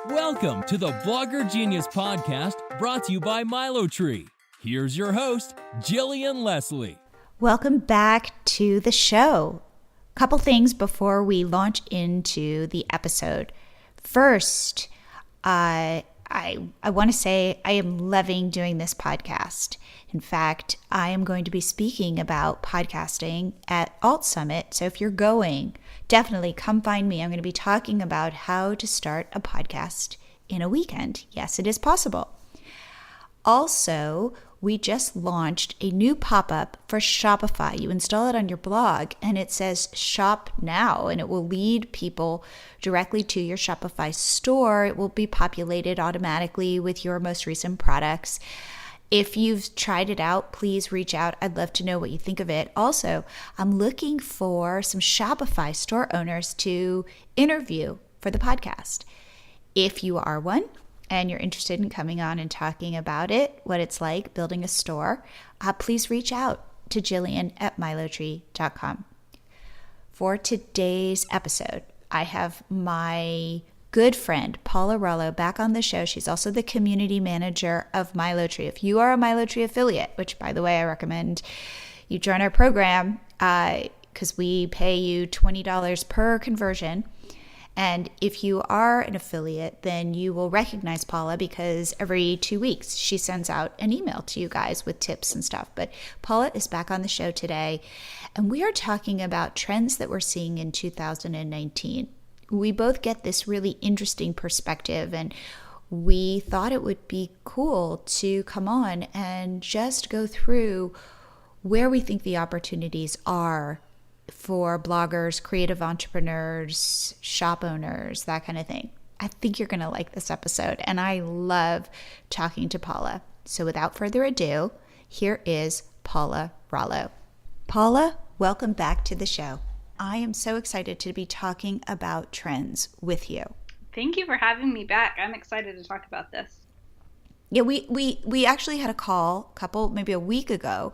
Welcome to the Blogger Genius Podcast, brought to you by MiloTree. Here's your host, Jillian Leslie. Welcome back to the show. Couple things before we launch into the episode. First, I want to say I am loving doing this podcast. In fact, I am going to be speaking about podcasting at Alt Summit. So if you're going, definitely come find me. I'm going to be talking about how to start a podcast in a weekend. Yes, it is possible. Also, we just launched a new pop-up for Shopify. You install it on your blog and it says Shop Now, and it will lead people directly to your Shopify store. It will be populated automatically with your most recent products. If you've tried it out, please reach out. I'd love to know what you think of it. Also, I'm looking for some Shopify store owners to interview for the podcast. If you are one, and you're interested in coming on and talking about it, what it's like building a store, please reach out to Jillian at MiloTree.com. For today's episode, I have my good friend, Paula Rollo, back on the show. She's also the community manager of MiloTree. If you are a MiloTree affiliate, which by the way, I recommend you join our program because we pay you $20 per conversion. And if you are an affiliate, then you will recognize Paula because every 2 weeks she sends out an email to you guys with tips and stuff. But Paula is back on the show today, and we are talking about trends that we're seeing in 2019. We both get this really interesting perspective, and we thought it would be cool to come on and just go through where we think the opportunities are for bloggers, creative entrepreneurs, shop owners, that kind of thing. I think you're going to like this episode, and I love talking to Paula. So without further ado, here is Paula Rollo. Paula, welcome back to the show. I am so excited to be talking about trends with you. Thank you for having me back. I'm excited to talk about this. Yeah, we actually had a call maybe a week ago,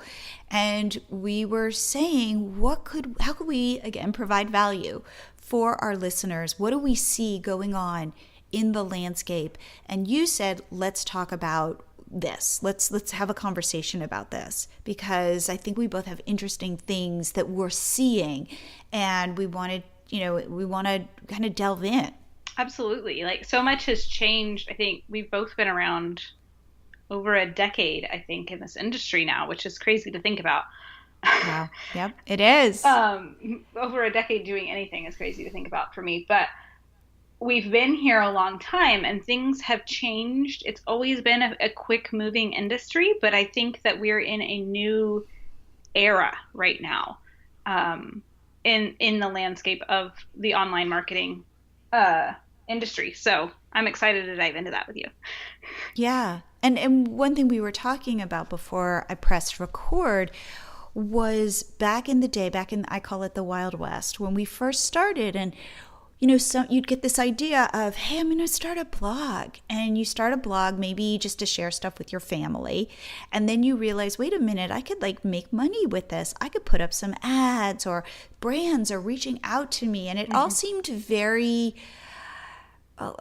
and we were saying how could we again provide value for our listeners? What do we see going on in the landscape? And you said, let's talk about this. Let's have a conversation about this, because I think we both have interesting things that we're seeing, and we want to kind of delve in. Absolutely. Like, so much has changed. I think we've both been around over a decade, I think, in this industry now, which is crazy to think about. Wow. Yep, it is. Over a decade doing anything is crazy to think about for me. But we've been here a long time, and things have changed. It's always been a quick-moving industry, but I think that we're in a new era right now in the landscape of the online marketing industry. So I'm excited to dive into that with you. Yeah. And one thing we were talking about before I pressed record was back in the day, I call it the Wild West, when we first started, and you'd get this idea of, hey, I'm going to start a blog. And you start a blog maybe just to share stuff with your family. And then you realize, wait a minute, I could make money with this. I could put up some ads, or brands are reaching out to me. And it all seemed very,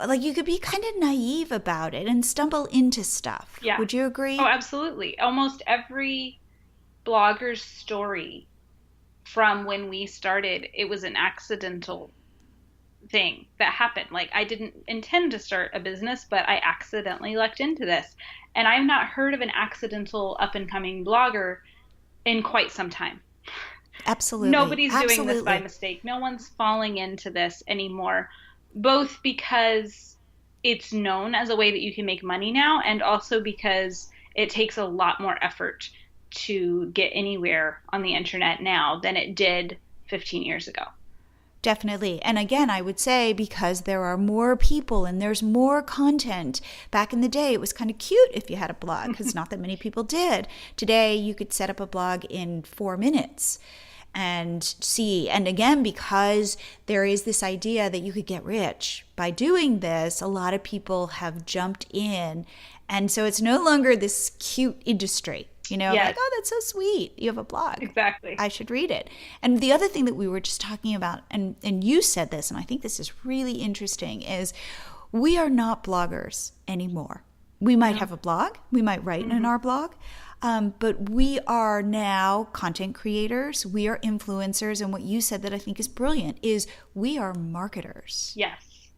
like you could be kind of naive about it and stumble into stuff. Yeah. Would you agree? Oh, absolutely. Almost every blogger's story from when we started, it was an accidental thing that happened. Like, I didn't intend to start a business, but I accidentally lucked into this. And I've not heard of an accidental up-and-coming blogger in quite some time. Absolutely. Nobody's doing this by mistake. No one's falling into this anymore, both because it's known as a way that you can make money now, and also because it takes a lot more effort to get anywhere on the internet now than it did 15 years ago. Definitely. And again, I would say because there are more people and there's more content. Back in the day, it was kind of cute if you had a blog, because not that many people did. Today, you could set up a blog in 4 minutes and see. And again, because there is this idea that you could get rich by doing this, a lot of people have jumped in. And so it's no longer this cute industry. Yes. Like, oh, that's so sweet. You have a blog. Exactly. I should read it. And the other thing that we were just talking about, and you said this, and I think this is really interesting, is we are not bloggers anymore. We might have a blog. We might write in our blog. But we are now content creators. We are influencers. And what you said that I think is brilliant is we are marketers. Yes.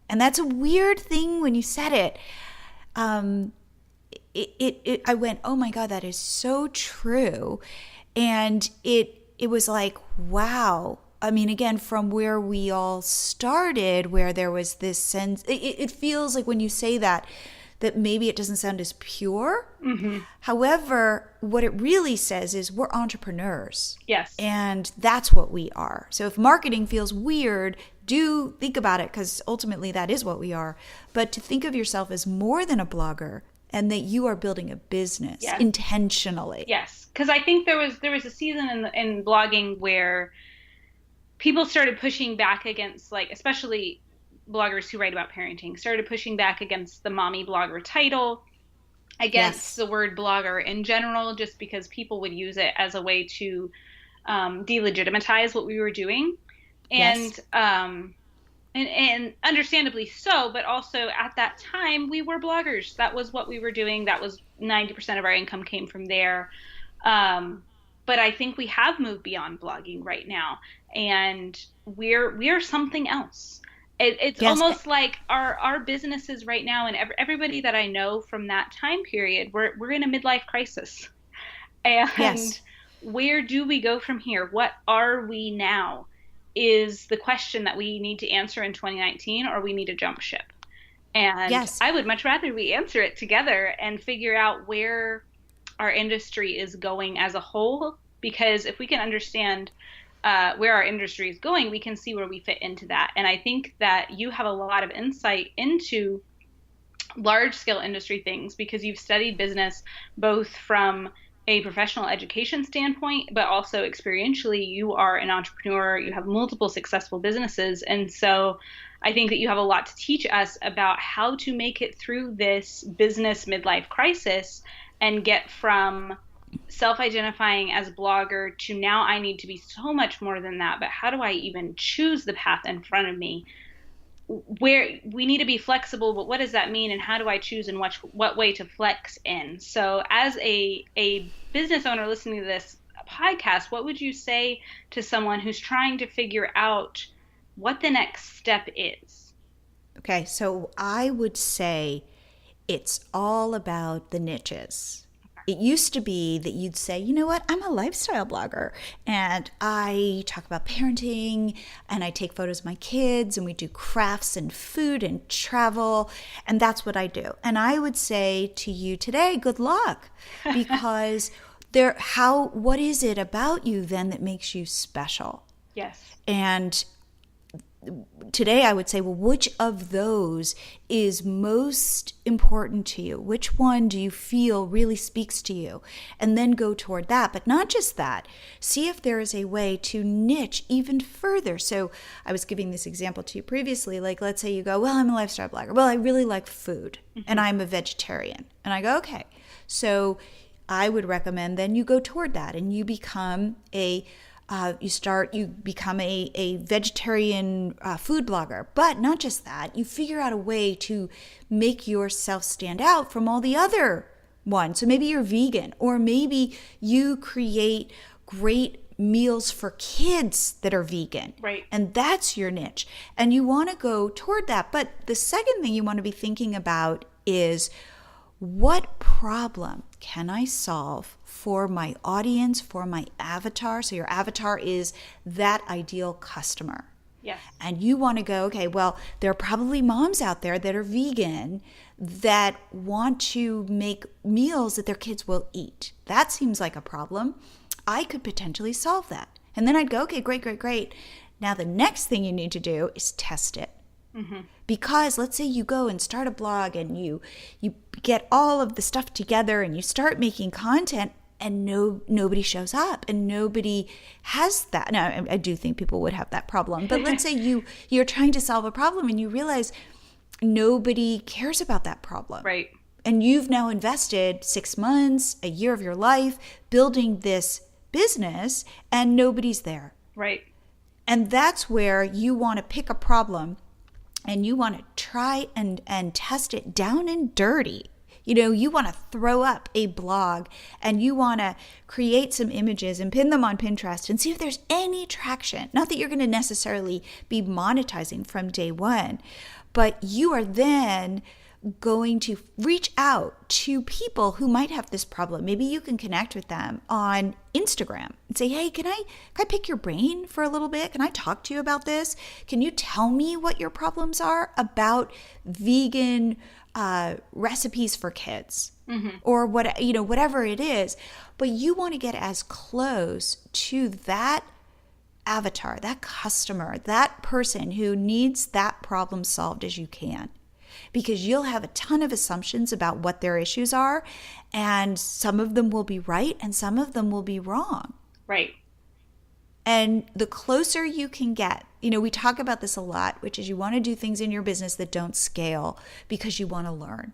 And that's a weird thing when you said it. I went, oh my God, that is so true. And it was like, wow. I mean, again, from where we all started, where there was this sense, it feels like when you say that maybe it doesn't sound as pure. However, what it really says is we're entrepreneurs. Yes. And that's what we are. So if marketing feels weird, do think about it, because ultimately that is what we are. But to think of yourself as more than a blogger and that you are building a business intentionally. Yes. Because I think there was a season in blogging where people started pushing back against, like, especially bloggers who write about parenting, started pushing back against the mommy blogger title, against the word blogger in general, just because people would use it as a way to delegitimize what we were doing. And and understandably so, but also at that time we were bloggers. That was what we were doing. That was 90% of our income came from there. But I think we have moved beyond blogging right now, and we're something else. It's almost like our businesses right now, and everybody that I know from that time period, we're in a midlife crisis. And where do we go from here? What are we now is the question that we need to answer in 2019, or we need to jump ship. And I would much rather we answer it together and figure out where our industry is going as a whole, because if we can understand where our industry is going, we can see where we fit into that. And I think that you have a lot of insight into large scale industry things, because you've studied business both from a professional education standpoint, but also experientially. You are an entrepreneur, you have multiple successful businesses. And so I think that you have a lot to teach us about how to make it through this business midlife crisis and get from self-identifying as a blogger to now I need to be so much more than that, but how do I even choose the path in front of me? Where we need to be flexible, but what does that mean, and how do I choose and what way to flex in? So as a business owner listening to this podcast, what would you say to someone who's trying to figure out what the next step is? Okay, so I would say it's all about the niches. It used to be that you'd say, you know what, I'm a lifestyle blogger and I talk about parenting and I take photos of my kids and we do crafts and food and travel, and that's what I do. And I would say to you today, good luck, because what is it about you then that makes you special? Yes. And today I would say, well, which of those is most important to you? Which one do you feel really speaks to you? And then go toward that. But not just that. See if there is a way to niche even further. So I was giving this example to you previously. Like, let's say you go, well, I'm a lifestyle blogger. Well, I really like food and I'm a vegetarian. And I go, okay. So I would recommend then you go toward that and you become a vegetarian food blogger. But not just that, you figure out a way to make yourself stand out from all the other ones. So maybe you're vegan, or maybe you create great meals for kids that are vegan. Right. And that's your niche. And you want to go toward that. But the second thing you want to be thinking about is, what problem can I solve for my audience, for my avatar? So your avatar is that ideal customer. Yes. And you want to go, okay, well, there are probably moms out there that are vegan that want to make meals that their kids will eat. That seems like a problem. I could potentially solve that. And then I'd go, okay, great. Now the next thing you need to do is test it. Mm-hmm. Because let's say you go and start a blog and you get all of the stuff together and you start making content and nobody shows up and nobody has that. Now, I do think people would have that problem. But let's say you're trying to solve a problem and you realize nobody cares about that problem. Right. And you've now invested 6 months, a year of your life building this business and nobody's there. Right. And that's where you want to pick a problem and you want to try and test it down and dirty. You want to throw up a blog and you want to create some images and pin them on Pinterest and see if there's any traction. Not that you're going to necessarily be monetizing from day one, but you are then going to reach out to people who might have this problem. Maybe you can connect with them on Instagram and say, hey, can I pick your brain for a little bit? Can I talk to you about this? Can you tell me what your problems are about vegan recipes for kids, or whatever it is? But you want to get as close to that avatar, that customer, that person who needs that problem solved as you can, because you'll have a ton of assumptions about what their issues are, and some of them will be right and some of them will be wrong. Right. And the closer you can get, we talk about this a lot, which is you want to do things in your business that don't scale because you want to learn.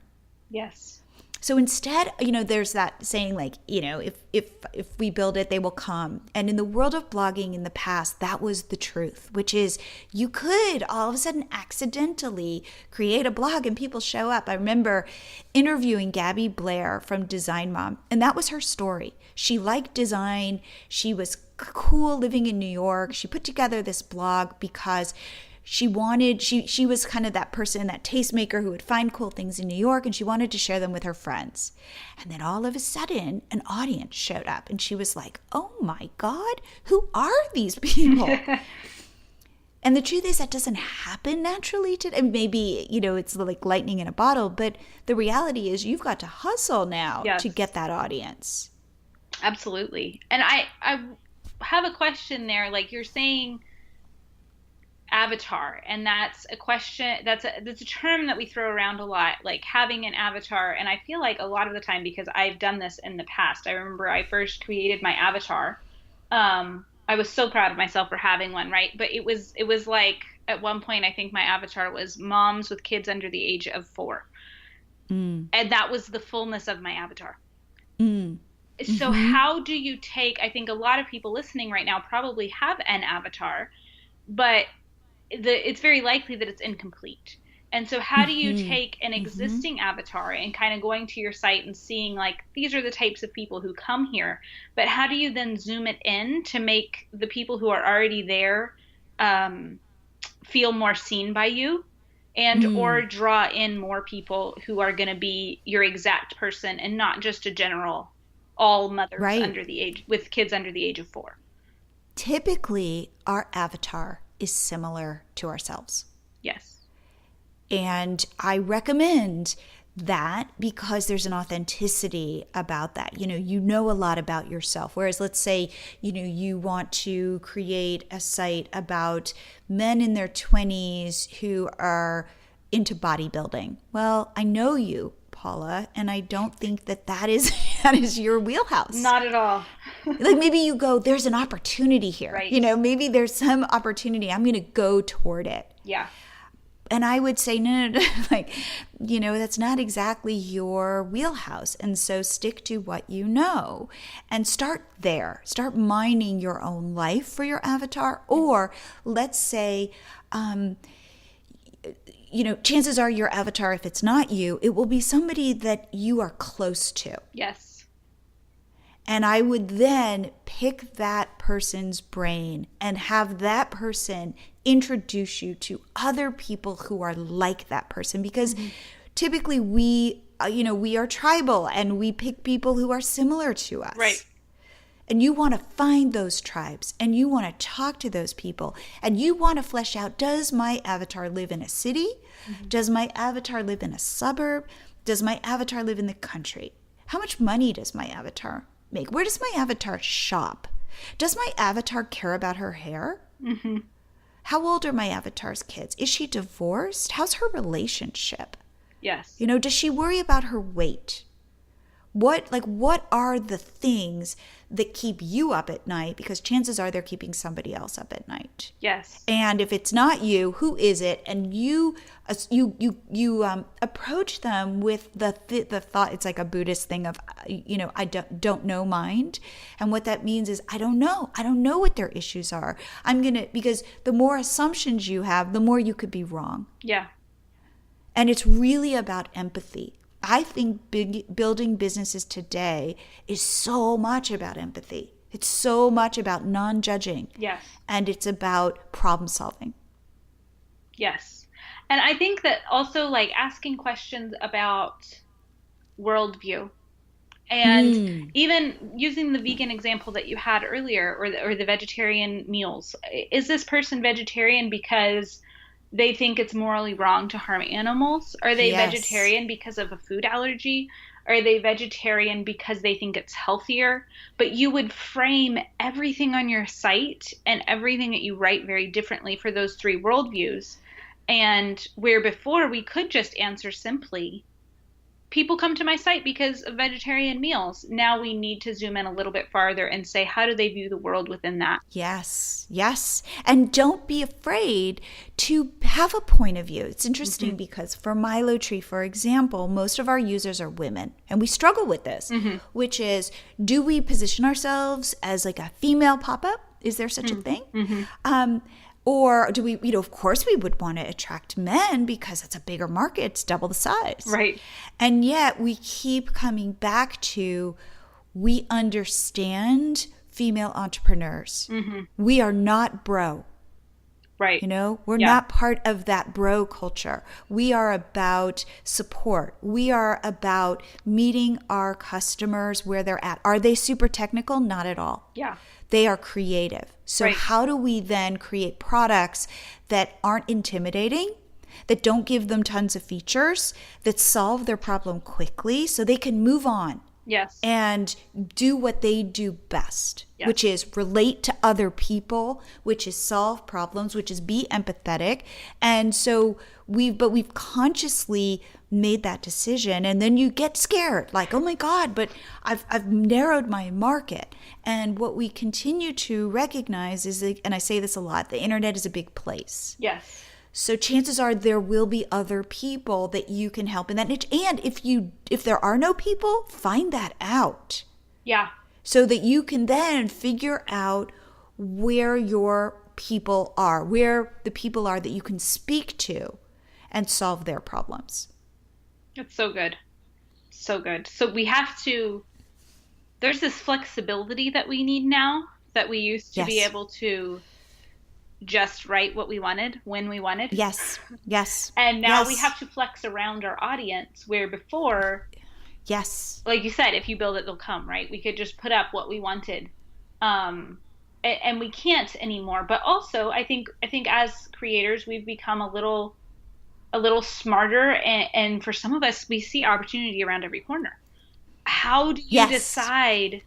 Yes. So instead, there's that saying like, if we build it, they will come. And in the world of blogging in the past, that was the truth, which is you could all of a sudden accidentally create a blog and people show up. I remember interviewing Gabby Blair from Design Mom, and that was her story. She liked design. She was cool living in New York. She put together this blog because she was kind of that person, that tastemaker who would find cool things in New York, and she wanted to share them with her friends. And then all of a sudden, an audience showed up, and she was like, oh my God, who are these people? And the truth is that doesn't happen naturally today. Maybe, it's like lightning in a bottle, but the reality is you've got to hustle now to get that audience. Absolutely. And I have a question there. Like you're saying, avatar, and that's a question, that's a term that we throw around a lot, like having an avatar. And I feel like a lot of the time, because I've done this in the past, I remember I first created my avatar. I was so proud of myself for having one, right? But it was like at one point I think my avatar was moms with kids under the age of 4. And that was the fullness of my avatar. So how do you take, I think a lot of people listening right now probably have an avatar, but it's very likely that it's incomplete. And so how do you take an existing avatar and kind of going to your site and seeing like, these are the types of people who come here, but how do you then zoom it in to make the people who are already there feel more seen by you, and or draw in more people who are going to be your exact person and not just a general all mothers under the age, with kids under the age of 4? Typically, our avatar is similar to ourselves. Yes. And I recommend that because there's an authenticity about that. You know a lot about yourself. Whereas let's say, you want to create a site about men in their 20s who are into bodybuilding. Well, I know you, Paula, and I don't think that is your wheelhouse. Not at all. Like maybe you go, there's an opportunity here. Right. Maybe there's some opportunity. I'm going to go toward it. Yeah. And I would say, no, like, that's not exactly your wheelhouse. And so stick to what you know and start there. Start mining your own life for your avatar. Or let's say, chances are your avatar, if it's not you, it will be somebody that you are close to. Yes. And I would then pick that person's brain and have that person introduce you to other people who are like that person. Because typically we are tribal and we pick people who are similar to us. Right. And you want to find those tribes and you want to talk to those people and you want to flesh out, does my avatar live in a city? Does my avatar live in a suburb? Does my avatar live in the country? How much money does my avatar make? Where does my avatar shop? Does my avatar care about her hair? How old are my avatar's kids? Is she divorced? How's her relationship? Yes. Does she worry about her weight? What are the things that keep you up at night? Because chances are they're keeping somebody else up at night. Yes. And if it's not you, who is it? And you approach them with the thought. It's like a Buddhist thing of, I don't know mind. And what that means is I don't know what their issues are. Because the more assumptions you have, the more you could be wrong. Yeah. And it's really about empathy. I think building businesses today is so much about empathy. It's so much about non-judging. Yes. And it's about problem solving. Yes. And I think that also like asking questions about worldview and even using the vegan example that you had earlier or the vegetarian meals. Is this person vegetarian because they think it's morally wrong to harm animals? Are they vegetarian because of a food allergy? Are they vegetarian because they think it's healthier? But you would frame everything on your site and everything that you write very differently for those three worldviews. And where before we could just answer simply, people come to my site because of vegetarian meals. Now we need to zoom in a little bit farther and say, how do they view the world within that? Yes, yes. And don't be afraid to have a point of view. It's interesting because for MiloTree, for example, most of our users are women. And we struggle with this, which is, do we position ourselves as like a female pop-up? Is there such a thing? Or do we, of course we would want to attract men because it's a bigger market, it's double the size. Right. And yet we keep coming back to, we understand female entrepreneurs. We are not bro. Right. We're not part of that bro culture. We are about support. We are about meeting our customers where they're at. Are they super technical? Not at all. Yeah. They are creative. So how do we then create products that aren't intimidating, that don't give them tons of features, that solve their problem quickly so they can move on? Yes. And do what they do best, which is relate to other people, which is solve problems, which is be empathetic. And so we've consciously made that decision. And then you get scared, like, oh my God, but I've narrowed my market. And what we continue to recognize is, and I say this a lot, the internet is a big place. Yes. So chances are there will be other people that you can help in that niche. And if there are no people, find that out. Yeah. So that you can then figure out where your people are, where the people are that you can speak to and solve their problems. That's so good. So good. So there's this flexibility that we need now that we used to be able to just write what we wanted when we wanted. Yes. Yes. And now we have to flex around our audience, where before, like you said, if you build it, they'll come, right? We could just put up what we wanted. And we can't anymore. But also I think as creators, we've become a little smarter. And for some of us, we see opportunity around every corner. How do you decide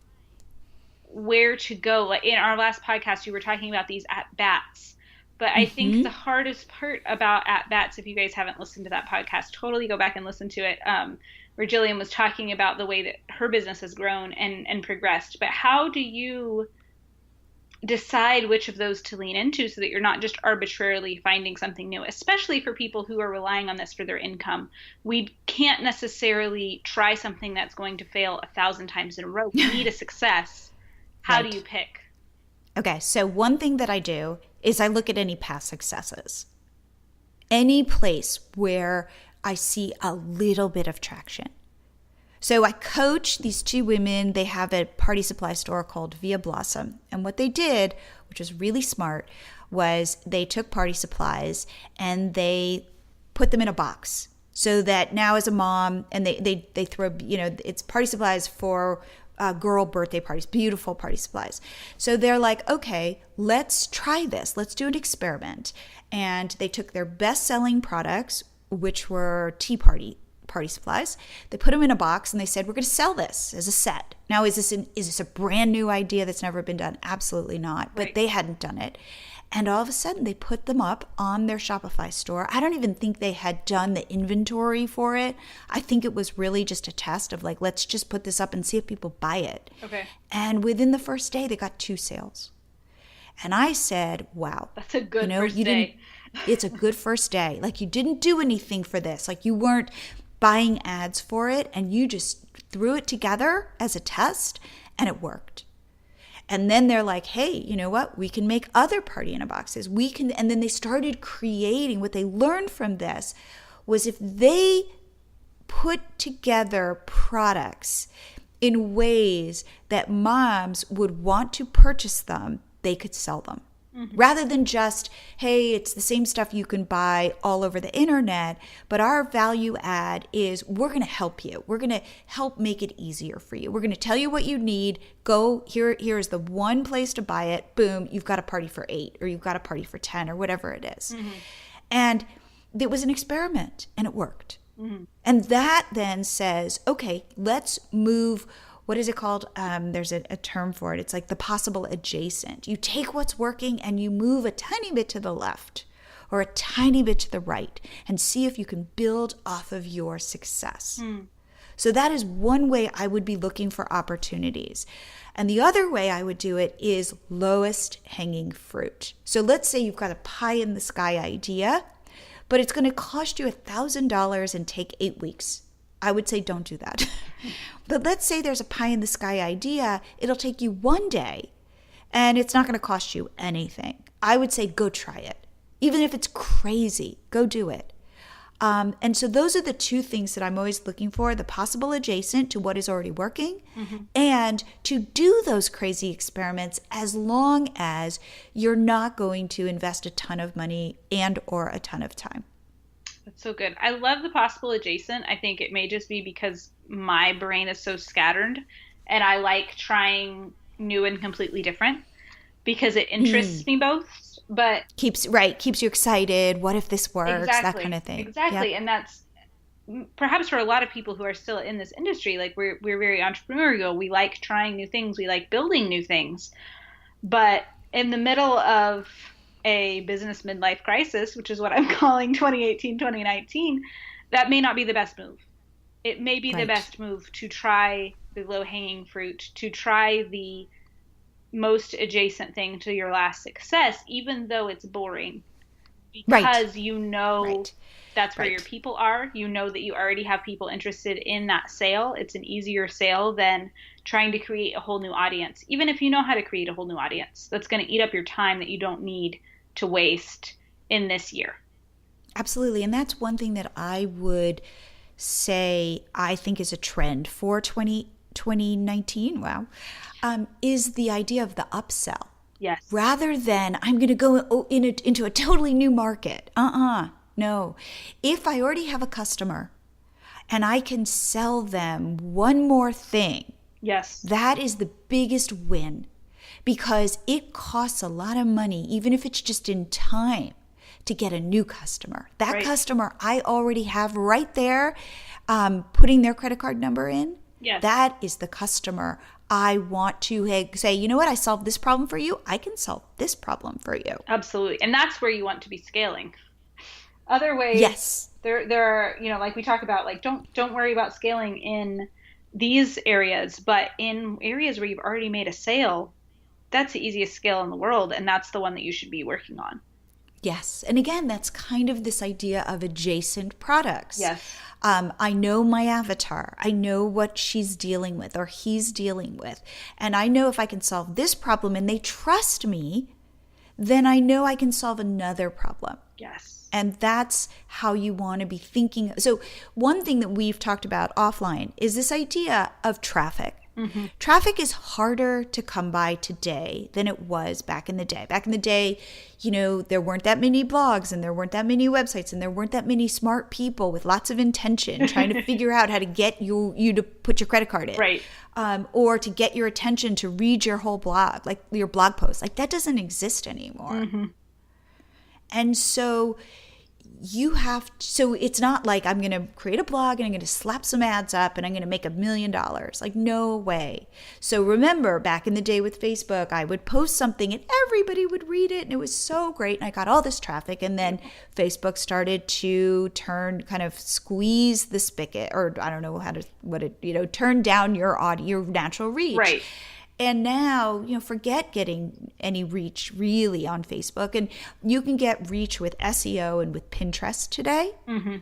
where to go? Like in our last podcast, you were talking about these at-bats. But I think the hardest part about at-bats, if you guys haven't listened to that podcast, totally go back and listen to it, where Jillian was talking about the way that her business has grown and progressed. But how do you decide which of those to lean into so that you're not just arbitrarily finding something new, especially for people who are relying on this for their income? We can't necessarily try something that's going to fail 1,000 times in a row. We need a success. How do you pick? Okay, so one thing that I do is I look at any past successes. Any place where I see a little bit of traction. So I coach these two women. They have a party supply store called Via Blossom. And what they did, which was really smart, was they took party supplies and they put them in a box. So that now as a mom, and they throw, it's party supplies for girl birthday parties, beautiful party supplies. So they're like, okay, let's try this. Let's do an experiment. And they took their best-selling products, which were tea party supplies. They put them in a box and they said, we're going to sell this as a set. Now, is this a brand new idea that's never been done? Absolutely not. But they hadn't done it. And all of a sudden, they put them up on their Shopify store. I don't even think they had done the inventory for it. I think it was really just a test of like, let's just put this up and see if people buy it. Okay. And within the first day, they got 2 sales. And I said, wow. That's a good first day. It's a good first day. Like, you didn't do anything for this. Like, you weren't buying ads for it, and you just threw it together as a test, and it worked. And then they're like, hey, you know what? We can make other party in a boxes. And then they started creating. What they learned from this was if they put together products in ways that moms would want to purchase them, they could sell them. Rather than just, hey, it's the same stuff you can buy all over the internet, but our value add is we're going to help you. We're going to help make it easier for you. We're going to tell you what you need. Go, here is the one place to buy it. Boom, you've got a party for 8, or you've got a party for 10, or whatever it is. And it was an experiment, and it worked. And that then says, okay, let's move. What is it called? There's a term for it. It's like the possible adjacent. You take what's working and you move a tiny bit to the left or a tiny bit to the right and see if you can build off of your success. So that is one way I would be looking for opportunities. And the other way I would do it is lowest hanging fruit. So let's say you've got a pie in the sky idea, but it's going to cost you $1,000 and take 8 weeks. I would say don't do that. But let's say there's a pie in the sky idea. It'll take you 1 day and it's not going to cost you anything. I would say go try it. Even if it's crazy, go do it. And so those are the 2 things that I'm always looking for, the possible adjacent to what is already working and to do those crazy experiments as long as you're not going to invest a ton of money and or a ton of time. That's so good. I love the possible adjacent. I think it may just be because my brain is so scattered and I like trying new and completely different because it interests me both. But keeps you excited. What if this works? Exactly, that kind of thing. Exactly. Yep. And that's perhaps for a lot of people who are still in this industry, like we're very entrepreneurial. We like trying new things. We like building new things. But in the middle of a business midlife crisis, which is what I'm calling 2018, 2019, that may not be the best move. It may be the best move to try the low-hanging fruit, to try the most adjacent thing to your last success, even though it's boring. Because you know that's where your people are. You know that you already have people interested in that sale. It's an easier sale than trying to create a whole new audience. Even if you know how to create a whole new audience, that's going to eat up your time that you don't need to waste in this year. Absolutely. And that's one thing that I would say I think is a trend for 2019, is the idea of the upsell. Yes. Rather than I'm going to go into a totally new market. No. If I already have a customer and I can sell them one more thing, yes, that is the biggest win. Because it costs a lot of money, even if it's just in time, to get a new customer. That customer I already have right there, putting their credit card number in, that is the customer I want to say, you know what, I solved this problem for you. I can solve this problem for you. Absolutely. And that's where you want to be scaling. Other ways, there are, like we talk about, like don't worry about scaling in these areas, but in areas where you've already made a sale, that's the easiest scale in the world, and that's the one that you should be working on. Yes. And again, that's kind of this idea of adjacent products. Yes. I know my avatar. I know what she's dealing with or he's dealing with. And I know if I can solve this problem and they trust me, then I know I can solve another problem. Yes. And that's how you want to be thinking. So one thing that we've talked about offline is this idea of traffic. Traffic is harder to come by today than it was back in the day. Back in the day, there weren't that many blogs and there weren't that many websites and there weren't that many smart people with lots of intention trying to figure out how to get you to put your credit card in. Right. Or to get your attention to read your whole blog, like your blog post. Like that doesn't exist anymore. And so so it's not like I'm going to create a blog and I'm going to slap some ads up and I'm going to make $1 million. Like, no way. So remember, back in the day with Facebook, I would post something and everybody would read it and it was so great. And I got all this traffic. And then Facebook started to squeeze the spigot, or I don't know turn down your natural reach. Right. And now, forget getting any reach really on Facebook. And you can get reach with SEO and with Pinterest today. Mm-hmm.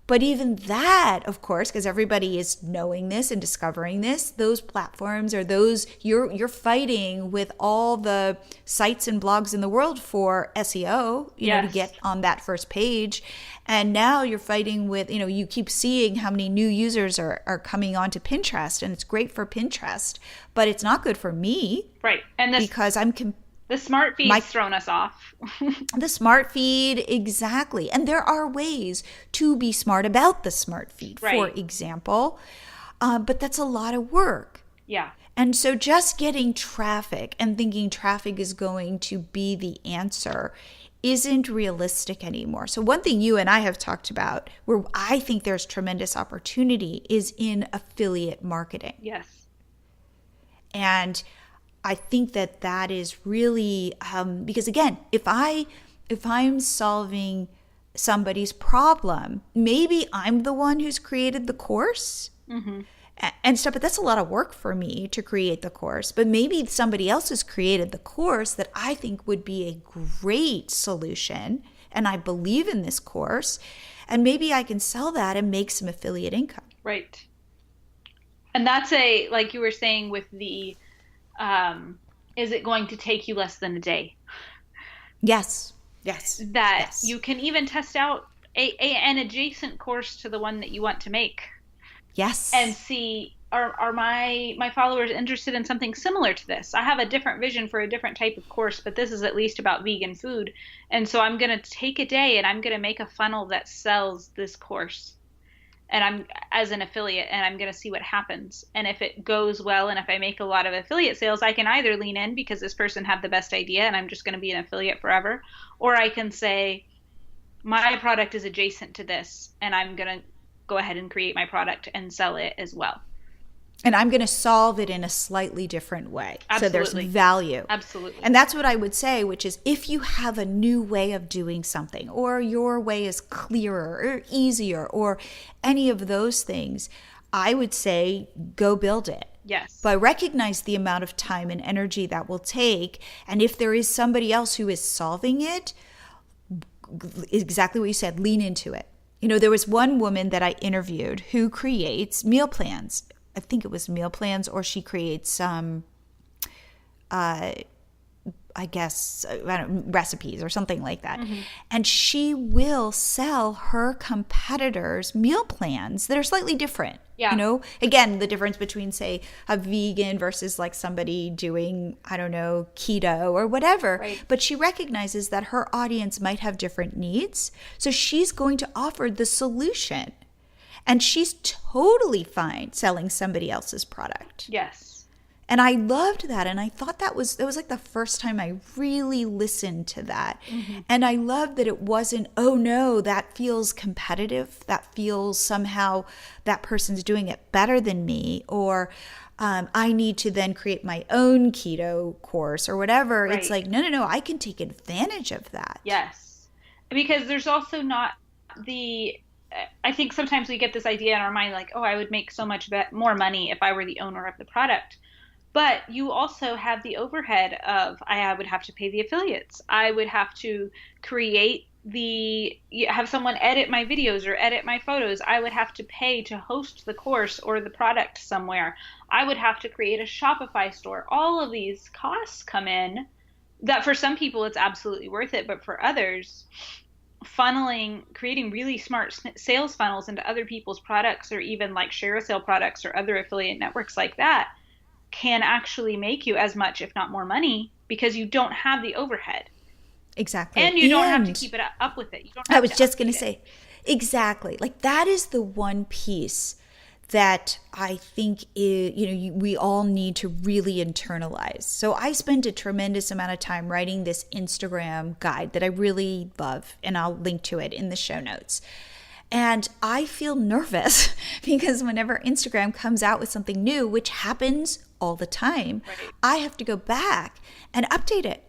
But even that, of course, because everybody is knowing this and discovering this, those platforms are you're fighting with all the sites and blogs in the world for SEO, to get on that first page. And now you're fighting with, you keep seeing how many new users are coming onto Pinterest, and it's great for Pinterest, but it's not good for me. Right. And because the smart feed's thrown us off. The smart feed, exactly. And there are ways to be smart about the smart feed, for example. But that's a lot of work. Yeah. And so just getting traffic and thinking traffic is going to be the answer isn't realistic anymore. So one thing you and I have talked about, where I think there's tremendous opportunity, is in affiliate marketing. Yes. And I think that is really, because again, if I'm solving somebody's problem, maybe I'm the one who's created the course and stuff, but that's a lot of work for me to create the course. But maybe somebody else has created the course that I think would be a great solution, and I believe in this course, and maybe I can sell that and make some affiliate income. Right. And that's like you were saying with the, is it going to take you less than a day? Yes. You can even test out an adjacent course to the one that you want to make. Yes. And see, are my followers interested in something similar to this? I have a different vision for a different type of course, but this is at least about vegan food. And so I'm going to take a day and I'm going to make a funnel that sells this course. And I'm as an affiliate, and I'm going to see what happens. And if it goes well, and if I make a lot of affiliate sales, I can either lean in because this person had the best idea and I'm just going to be an affiliate forever. Or I can say, my product is adjacent to this, and I'm going to go ahead and create my product and sell it as well. And I'm going to solve it in a slightly different way. Absolutely. So there's value. Absolutely. And that's what I would say, which is if you have a new way of doing something, or your way is clearer or easier, or any of those things, I would say go build it. Yes. But recognize the amount of time and energy that will take. And if there is somebody else who is solving it, exactly what you said, lean into it. There was one woman that I interviewed who creates meal plans. I think it was meal plans, or she creates recipes or something like that. Mm-hmm. And she will sell her competitors' meal plans that are slightly different. Yeah. Again, the difference between, say, a vegan versus like somebody doing, keto or whatever. Right. But she recognizes that her audience might have different needs. So she's going to offer the solution. And she's totally fine selling somebody else's product. Yes. And I loved that. And I thought that was like the first time I really listened to that. Mm-hmm. And I loved that it wasn't, oh no, that feels competitive. That feels somehow that person's doing it better than me. Or I need to then create my own keto course or whatever. Right. It's like, no, I can take advantage of that. Yes. Because there's also not I think sometimes we get this idea in our mind like, oh, I would make so much more money if I were the owner of the product. But you also have the overhead of, I would have to pay the affiliates. I would have to have someone edit my videos or edit my photos. I would have to pay to host the course or the product somewhere. I would have to create a Shopify store. All of these costs come in that for some people it's absolutely worth it. But for others, creating really smart sales funnels into other people's products, or even like share a sale products or other affiliate networks like that, can actually make you as much, if not more money, because you don't have the overhead. Exactly. And you don't have to keep it up with it. I was just going to say, exactly. Like that is the one piece that I think we all need to really internalize. So I spent a tremendous amount of time writing this Instagram guide that I really love, and I'll link to it in the show notes. And I feel nervous because whenever Instagram comes out with something new, which happens all the time, right, I have to go back and update it.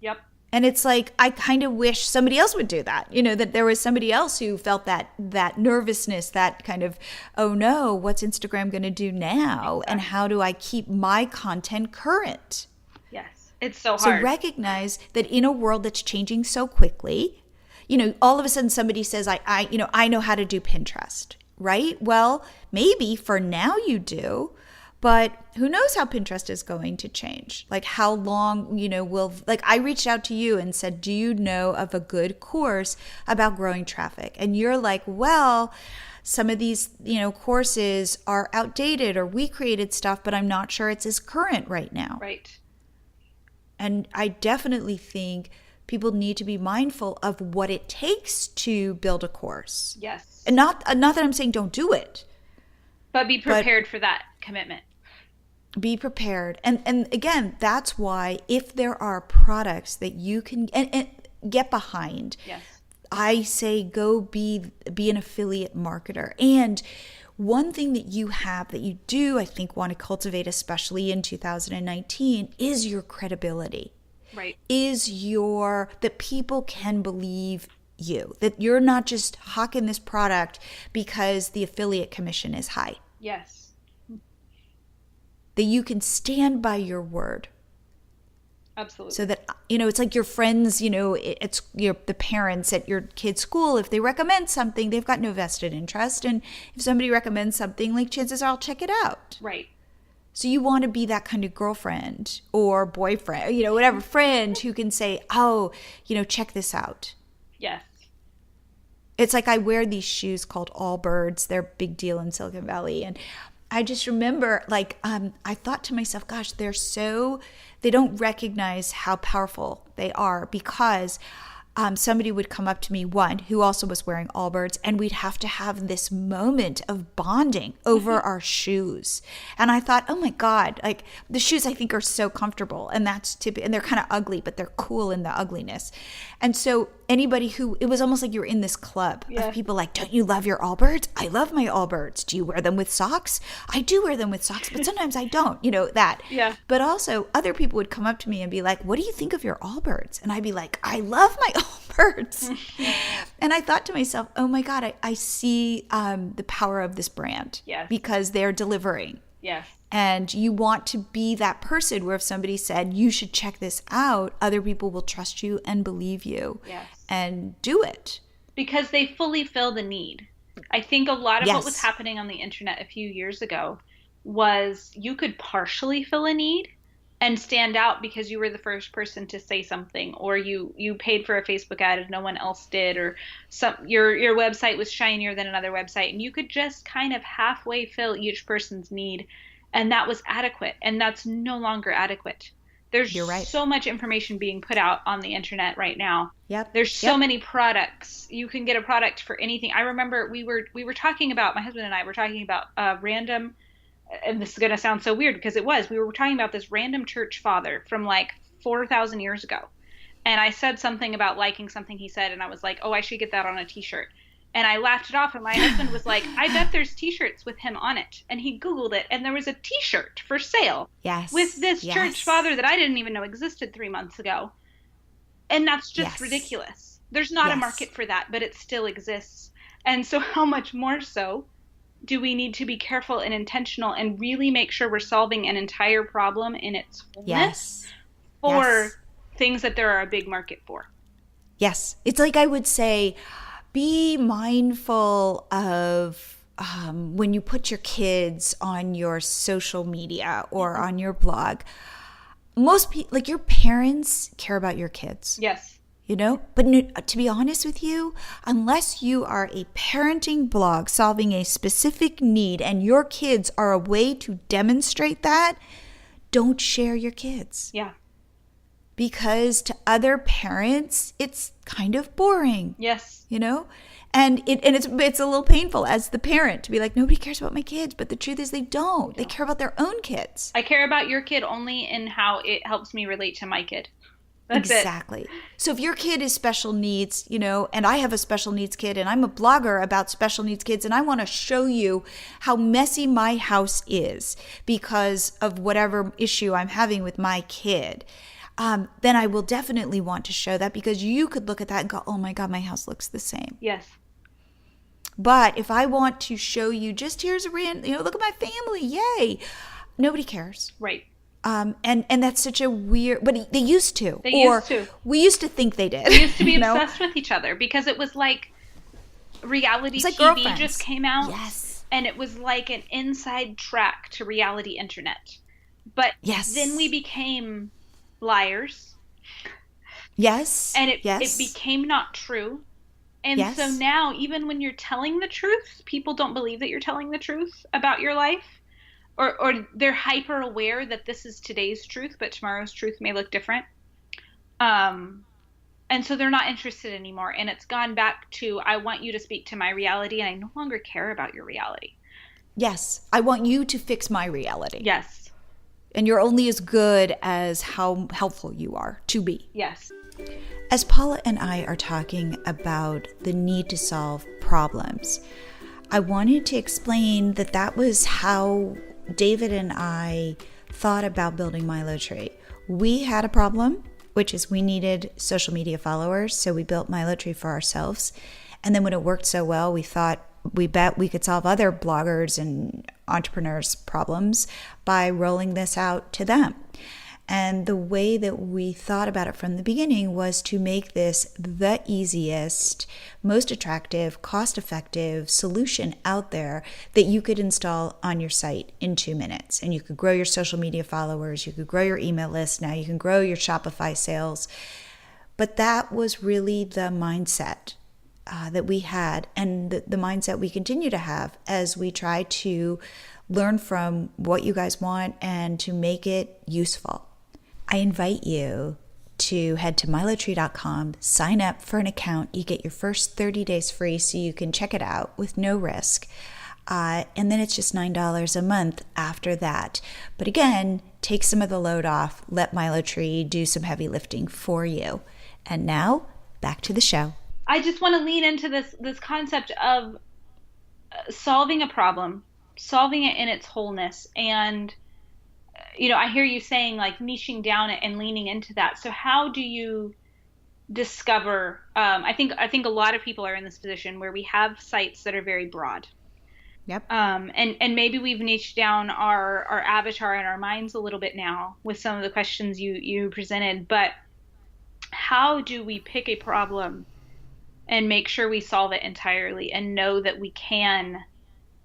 Yep. And it's like, I kind of wish somebody else would do that, that there was somebody else who felt that nervousness, that kind of, oh no, what's Instagram going to do now? Exactly. And how do I keep my content current? Yes, it's so hard. So recognize that in a world that's changing so quickly, all of a sudden somebody says, I know how to do Pinterest, right? Well, maybe for now you do. But who knows how Pinterest is going to change? Like how long, I reached out to you and said, do you know of a good course about growing traffic? And you're like, well, some of these, courses are outdated, or we created stuff, but I'm not sure it's as current right now. Right. And I definitely think people need to be mindful of what it takes to build a course. Yes. And not that I'm saying don't do it. But be prepared for that commitment. Be prepared. And again, that's why if there are products that you can and get behind, yes, I say go be an affiliate marketer. And one thing that you have that you do, I think, want to cultivate, especially in 2019, is your credibility. Right. That people can believe you, that you're not just hawking this product because the affiliate commission is high. Yes. That you can stand by your word. Absolutely. So that, it's like your friends, it's the parents at your kid's school. If they recommend something, they've got no vested interest. And if somebody recommends something, like chances are I'll check it out. Right. So you want to be that kind of girlfriend or boyfriend, whatever friend who can say, oh, check this out. Yes. It's like I wear these shoes called Allbirds. They're a big deal in Silicon Valley. And I just remember, I thought to myself, gosh, they don't recognize how powerful they are, because somebody would come up to me, one who also was wearing Allbirds, and we'd have to have this moment of bonding over our shoes. And I thought, oh my God, like the shoes I think are so comfortable, and that's typical, and they're kind of ugly, but they're cool in the ugliness. And so it was almost like you were in this club of people like, don't you love your Allbirds? I love my Allbirds. Do you wear them with socks? I do wear them with socks, but sometimes I don't, that. Yeah. But also other people would come up to me and be like, what do you think of your Allbirds? And I'd be like, I love my Allbirds. And I thought to myself, oh my God, I see the power of this brand. Yes. Because they're delivering. Yes. And you want to be that person where if somebody said, you should check this out, other people will trust you and believe you. Yes. And do it. Because they fully fill the need. I think a lot of what was happening on the internet a few years ago was you could partially fill a need and stand out because you were the first person to say something, or you paid for a Facebook ad and no one else did, or your website was shinier than another website, and you could just kind of halfway fill each person's need, and that was adequate. And that's no longer adequate. There's so much information being put out on the internet right now. Yep. There's so many products. You can get a product for anything. I remember we were talking about, my husband and I were talking about random, and this is going to sound so weird because we were talking about this random church father from like 4,000 years ago. And I said something about liking something he said, and I was like, oh, I should get that on a t-shirt. And I laughed it off, and my husband was like, I bet there's t-shirts with him on it. And he Googled it, and there was a t-shirt for sale with this church father that I didn't even know existed 3 months ago. And that's just ridiculous. There's not a market for that, but it still exists. And so how much more so do we need to be careful and intentional and really make sure we're solving an entire problem in its fullness for things that there are a big market for? Yes. It's like I would say, be mindful of when you put your kids on your social media or on your blog. Most people, like your parents, care about your kids. Yes. But to be honest with you, unless you are a parenting blog solving a specific need and your kids are a way to demonstrate that, don't share your kids. Yeah. because to other parents, it's kind of boring. Yes. You know? And it's a little painful as the parent to be like, nobody cares about my kids. But the truth is they don't. They care about their own kids. I care about your kid only in how it helps me relate to my kid. That's exactly. So if your kid is special needs, you know, and I have a special needs kid and I'm a blogger about special needs kids and I want to show you how messy my house is because of whatever issue I'm having with my kid, then I will definitely want to show that because you could look at that and go, oh my God, my house looks the same. Yes. But if I want to show you just here's a look at my family, yay, nobody cares. Right. And that's such a weird, but they used to. We used to think they did. We used to be obsessed with each other because it was like reality TV girlfriends. just came out. Yes. And it was like an inside track to reality internet. But then we became liars. Yes. And it became not true. And so now, even when you're telling the truth, people don't believe that you're telling the truth about your life. Or they're hyper aware that this is today's truth, but tomorrow's truth may look different. And so they're not interested anymore. And it's gone back to, I want you to speak to my reality, and I no longer care about your reality. Yes. I want you to fix my reality. Yes. And you're only as good as how helpful you are to be. Yes. As Paula and I are talking about the need to solve problems, I wanted to explain that was how David and I thought about building MiloTree. We had a problem, which is we needed social media followers, so we built MiloTree for ourselves. And then when it worked so well, we bet we could solve other bloggers and entrepreneurs' problems by rolling this out to them. And the way that we thought about it from the beginning was to make this the easiest, most attractive, cost-effective solution out there that you could install on your site in 2 minutes. And you could grow your social media followers, you could grow your email list, now you can grow your Shopify sales. But that was really the mindset that we had, and the mindset we continue to have as we try to learn from what you guys want and to make it useful. I invite you to head to MiloTree.com, sign up for an account. You get your first 30 days free so you can check it out with no risk. And then it's just $9 a month after that. But again, take some of the load off. Let MiloTree do some heavy lifting for you. And now, back to the show. I just want to lean into this concept of solving a problem, solving it in its wholeness, and I hear you saying like niching down and leaning into that. So how do you discover? I think a lot of people are in this position where we have sites that are very broad. Yep. And maybe we've niched down our avatar and our minds a little bit now with some of the questions you presented. But how do we pick a problem and make sure we solve it entirely and know that we can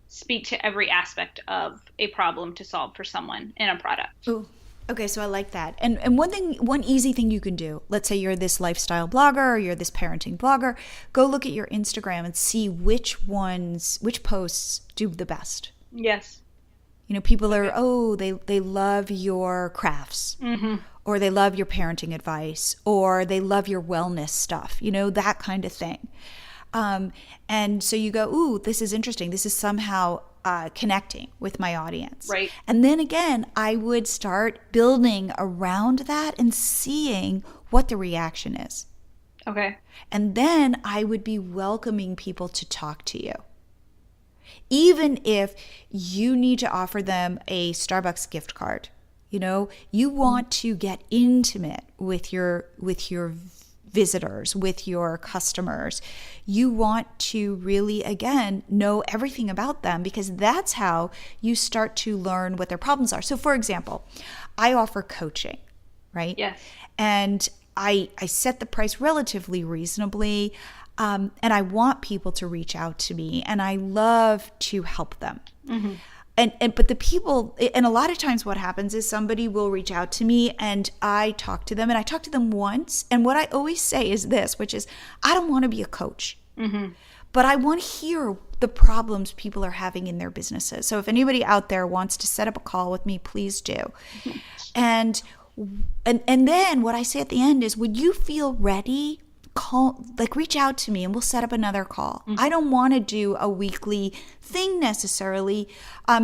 speak to every aspect of a problem to solve for someone in a product? Ooh, okay, so I like that. And one easy thing you can do, let's say you're this lifestyle blogger or you're this parenting blogger, go look at your Instagram and see which posts do the best. Yes. People are, they love your crafts. Mm-hmm. Or they love your parenting advice, or they love your wellness stuff, that kind of thing. And so you go, ooh, this is interesting. This is somehow connecting with my audience. Right. And then again, I would start building around that and seeing what the reaction is. Okay. And then I would be welcoming people to talk to you. Even if you need to offer them a Starbucks gift card. You want to get intimate with your visitors, with your customers. You want to really, again, know everything about them because that's how you start to learn what their problems are. So, for example, I offer coaching, right? Yes. And I set the price relatively reasonably, and I want people to reach out to me, and I love to help them. Mm-hmm. But the people, and a lot of times what happens is somebody will reach out to me and I talk to them, and I talk to them once. And what I always say is this, which is, I don't want to be a coach, mm-hmm. but I want to hear the problems people are having in their businesses. So if anybody out there wants to set up a call with me, please do. Mm-hmm. And And then what I say at the end is, would you feel ready? Reach out to me and we'll set up another call. I don't want to do a weekly thing necessarily,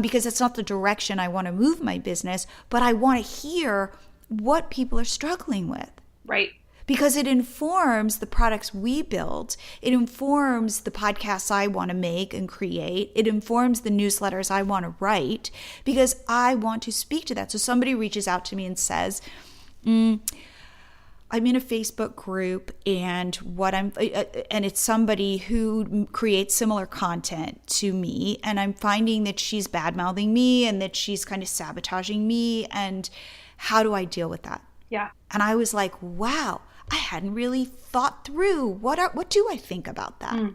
because that's not the direction I want to move my business, but I want to hear what people are struggling with. Right. Because it informs the products we build. It informs the podcasts I want to make and create. It informs the newsletters I want to write, because I want to speak to that. So somebody reaches out to me and says, I'm in a Facebook group and it's somebody who creates similar content to me, and I'm finding that she's bad-mouthing me and that she's kind of sabotaging me, and how do I deal with that? Yeah. And I was like, wow, I hadn't really thought through what do I think about that?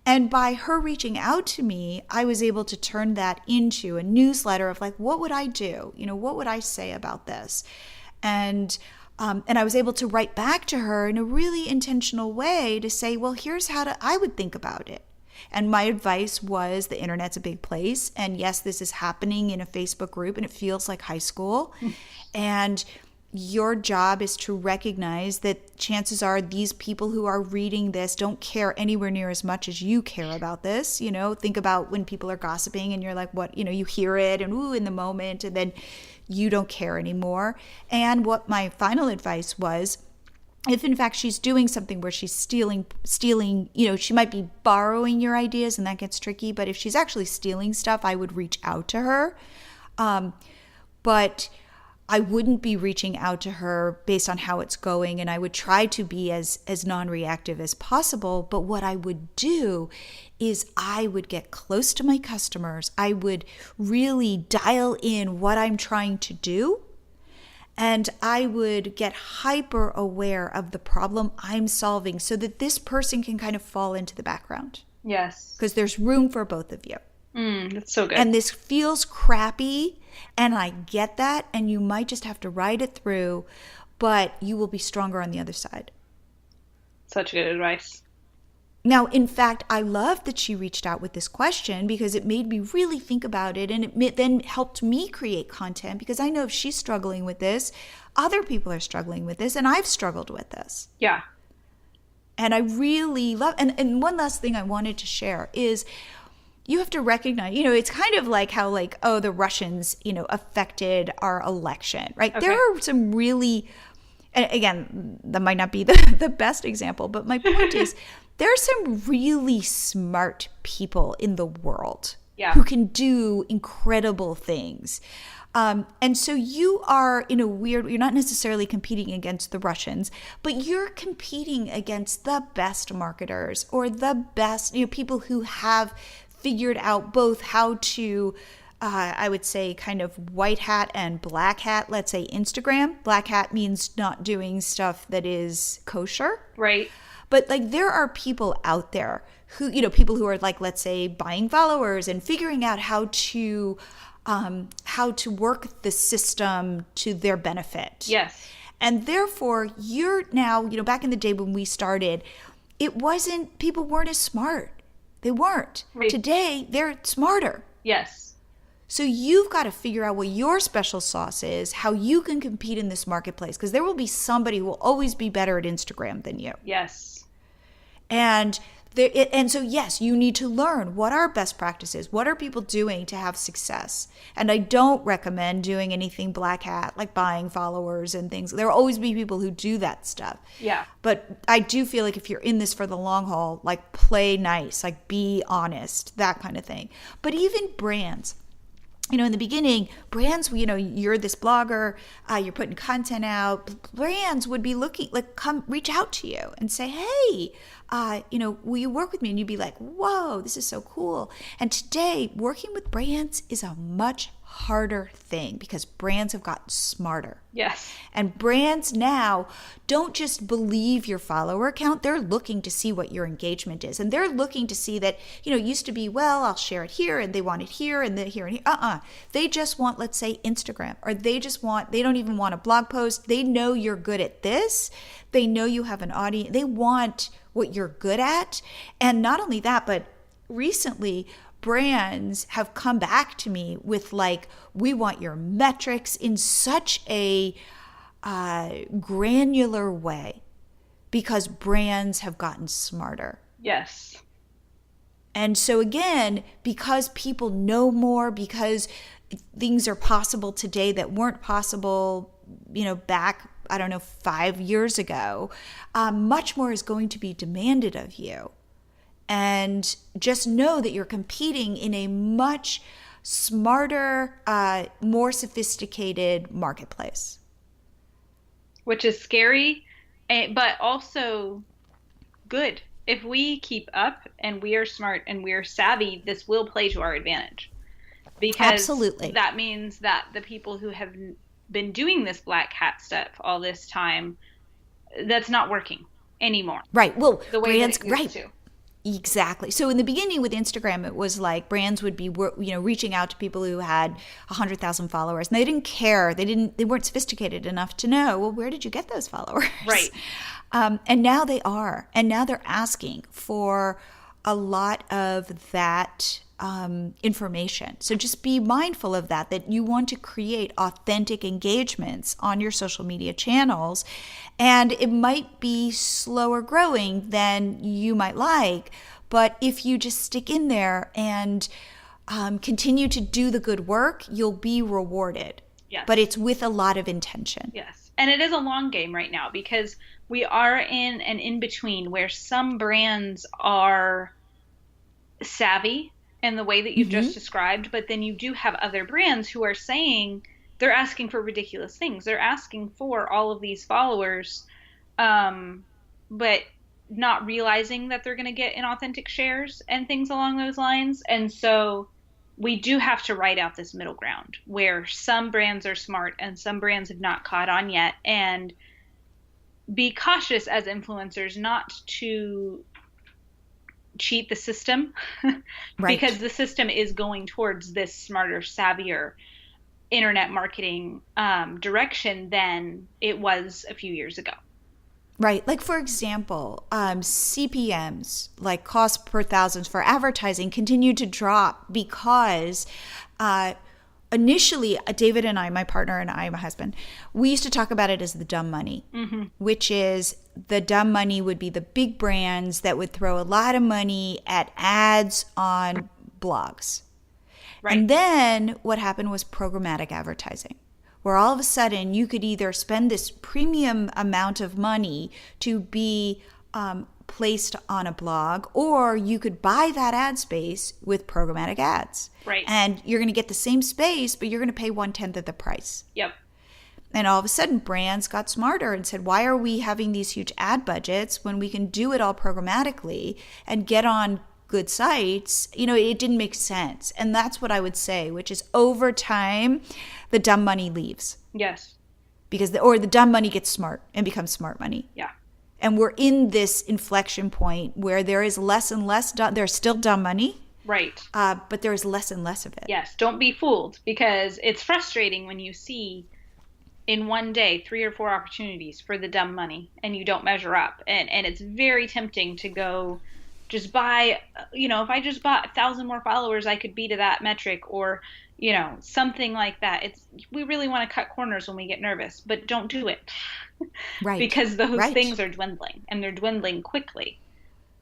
And by her reaching out to me, I was able to turn that into a newsletter of like, what would I do? What would I say about this? And I was able to write back to her in a really intentional way to say, well, here's how I would think about it. And my advice was, the internet's a big place. And yes, this is happening in a Facebook group and it feels like high school. And your job is to recognize that chances are these people who are reading this don't care anywhere near as much as you care about this. Think about when people are gossiping and you're like, what, you hear it and ooh, in the moment, and then you don't care anymore. And what my final advice was, if in fact she's doing something where she's stealing, she might be borrowing your ideas and that gets tricky, but if she's actually stealing stuff, I would reach out to her. But I wouldn't be reaching out to her based on how it's going, and I would try to be as non-reactive as possible. But what I would do is I would get close to my customers. I would really dial in what I'm trying to do, and I would get hyper aware of the problem I'm solving so that this person can kind of fall into the background. Yes. Because there's room for both of you. That's so good. And this feels crappy, and I get that, and you might just have to ride it through, but you will be stronger on the other side. Such good advice. Now, in fact, I love that she reached out with this question, because it made me really think about it, and it then helped me create content, because I know if she's struggling with this, other people are struggling with this, and I've struggled with this. Yeah. And I really love, and one last thing I wanted to share is, you have to recognize, it's kind of like how the Russians, affected our election, right? Okay. There are some really, again, that might not be the best example, but my point is there are some really smart people in the world who can do incredible things. And so you are you're not necessarily competing against the Russians, but you're competing against the best marketers or the best, people who have figured out both how to, I would say, kind of white hat and black hat. Let's say Instagram. Black hat means not doing stuff that is kosher. Right. But there are people out there who, people who are let's say, buying followers and figuring out how to work the system to their benefit. Yes. And therefore, you're now, back in the day when we started, people weren't as smart. They weren't. Right. Today, they're smarter. Yes. So you've got to figure out what your special sauce is, how you can compete in this marketplace, because there will be somebody who will always be better at Instagram than you. Yes. And so, yes, you need to learn what are best practices. What are people doing to have success? And I don't recommend doing anything black hat, like buying followers and things. There will always be people who do that stuff. Yeah. But I do feel like if you're in this for the long haul, play nice, be honest, that kind of thing. But even brands. In the beginning, brands, you're this blogger, you're putting content out. Brands would be looking, come reach out to you and say, hey, will you work with me? And you'd be like, whoa, this is so cool. And today, working with brands is a much harder thing because brands have gotten smarter. Yes. And brands now don't just believe your follower count. They're looking to see what your engagement is. And they're looking to see that, it used to be, well, I'll share it here and they want it here and then here and here. They just want, let's say, Instagram, or they don't even want a blog post. They know you're good at this. They know you have an audience. They want what you're good at. And not only that, but recently, brands have come back to me with we want your metrics in such a granular way because brands have gotten smarter. Yes. And so again, because people know more, because things are possible today that weren't possible, back, 5 years ago, much more is going to be demanded of you. And just know that you're competing in a much smarter, more sophisticated marketplace. Which is scary, but also good. If we keep up and we are smart and we are savvy, this will play to our advantage. Because Absolutely. that means that the people who have been doing this black hat stuff all this time, that's not working anymore. Right. Well, the way brands, that it used to. Exactly. So in the beginning with Instagram, it was like brands would be, reaching out to people who had 100,000 followers, and they didn't care. They weren't sophisticated enough to know, well, where did you get those followers? Right. And now they are, and now they're asking for a lot of that information. So just be mindful of that you want to create authentic engagements on your social media channels. And it might be slower growing than you might like, but if you just stick in there and continue to do the good work, you'll be rewarded. Yes. But it's with a lot of intention. Yes. And it is a long game right now because we are in an in-between where some brands are savvy in the way that you've just described, but then you do have other brands who are saying they're asking for ridiculous things. They're asking for all of these followers, but not realizing that they're going to get inauthentic shares and things along those lines. And so we do have to write out this middle ground where some brands are smart and some brands have not caught on yet, and be cautious as influencers not to cheat the system Right. because the system is going towards this smarter, savvier internet marketing direction than it was a few years ago. Right. Like, for example, CPMs, like cost per thousands for advertising, continue to drop because initially, David and I, my partner and I, my husband, we used to talk about it as the dumb money, which is the dumb money would be the big brands that would throw a lot of money at ads on blogs. Right. And then what happened was programmatic advertising, where all of a sudden you could either spend this premium amount of money to be placed on a blog, or you could buy that ad space with programmatic ads. Right. And you're going to get the same space, but you're going to pay 1/10 of the price. Yep. And all of a sudden, brands got smarter and said, why are we having these huge ad budgets when we can do it all programmatically and get on good sites? It didn't make sense. And that's what I would say, which is over time, the dumb money leaves. Yes. Because the dumb money gets smart and becomes smart money. Yeah. And we're in this inflection point where there is less and less, there's still dumb money. Right. But there's less and less of it. Yes. Don't be fooled, because it's frustrating when you see in one day 3 or 4 opportunities for the dumb money and you don't measure up. And it's very tempting to go just buy, if I just bought 1,000 more followers, I could be to that metric, or, something like that. We really want to cut corners when we get nervous, but don't do it. Right. Because those things are dwindling, and they're dwindling quickly.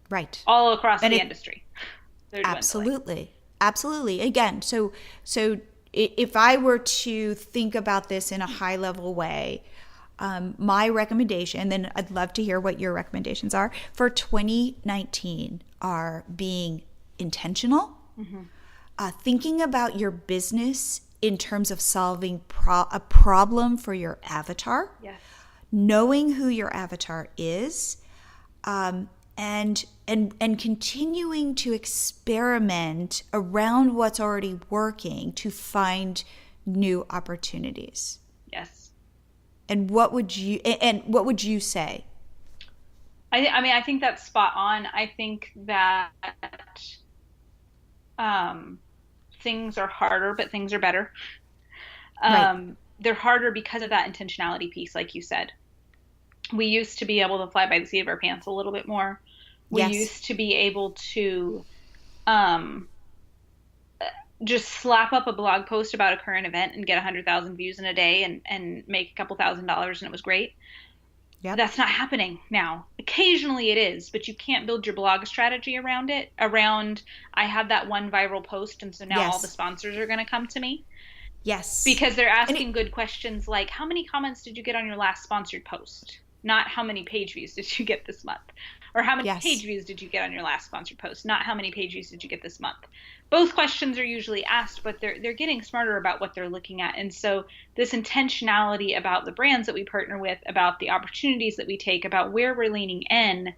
Right. All across the industry. They're absolutely. Absolutely. Again, so if I were to think about this in a high level way, my recommendation, and then I'd love to hear what your recommendations are for 2019, are being intentional, thinking about your business in terms of solving a problem for your avatar, Yes. knowing who your avatar is, and continuing to experiment around what's already working to find new opportunities. Yes. And what would you say? I think that's spot on. I think that things are harder, but things are better. Right. They're harder because of that intentionality piece, like you said. We used to be able to fly by the seat of our pants a little bit more. We Yes. used to be able to just slap up a blog post about a current event and get 100,000 views in a day and make a couple $1,000s and it was great. Yep. That's not happening now. Occasionally it is, but you can't build your blog strategy around it. I have that one viral post, and so now all the sponsors are going to come to me. Yes. Because they're asking good questions like, how many comments did you get on your last sponsored post? Not how many page views did you get this month? Or how many page views did you get on your last sponsored post? Not how many page views did you get this month? Both questions are usually asked, but they're getting smarter about what they're looking at. And so this intentionality about the brands that we partner with, about the opportunities that we take, about where we're leaning in,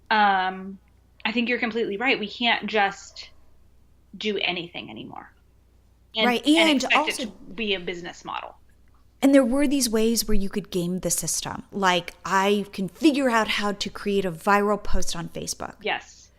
I think you're completely right. We can't just do anything anymore. And expect also it to be a business model. And there were these ways where you could game the system. Like, I can figure out how to create a viral post on Facebook. Yes.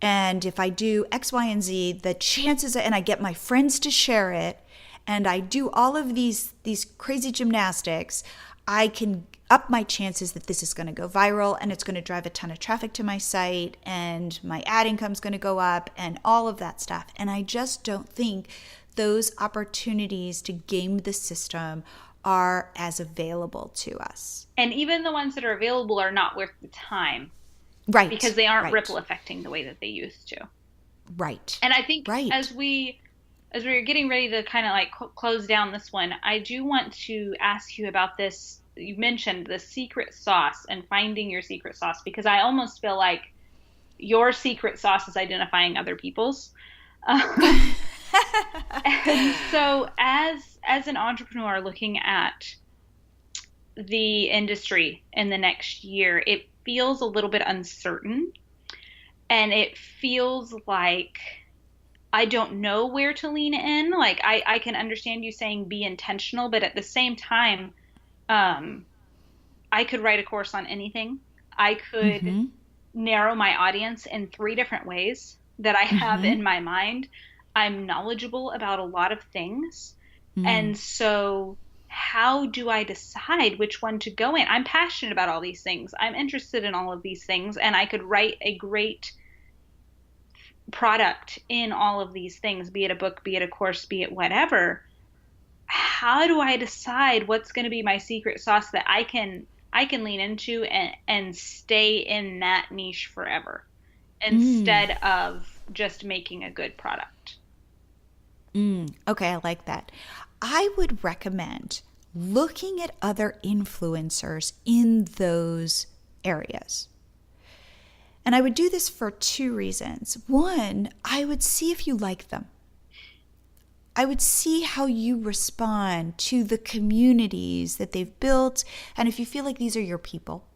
And if I do X, Y, and Z, the chances, and I get my friends to share it, and I do all of these crazy gymnastics, I can up my chances that this is going to go viral, and it's going to drive a ton of traffic to my site, and my ad income is going to go up, and all of that stuff. And I just don't think those opportunities to game the system are as available to us. And even the ones that are available are not worth the time. Right. Because they aren't ripple affecting the way that they used to. Right. And I think as we're getting ready to kind of like close down this one, I do want to ask you about this. You mentioned the secret sauce and finding your secret sauce, because I almost feel like your secret sauce is identifying other people's. And so as an entrepreneur looking at the industry in the next year, it feels a little bit uncertain, and it feels like I don't know where to lean in. Like, I can understand you saying be intentional, but at the same time, I could write a course on anything. I could narrow my audience in 3 different ways that I have in my mind. I'm knowledgeable about a lot of things. And so how do I decide which one to go in? I'm passionate about all these things. I'm interested in all of these things, and I could write a great product in all of these things, be it a book, be it a course, be it whatever. How do I decide what's going to be my secret sauce that I can lean into and stay in that niche forever instead of just making a good product? Okay, I like that. I would recommend looking at other influencers in those areas. And I would do this for 2 reasons. One, I would see if you like them. I would see how you respond to the communities that they've built, and if you feel like these are your people.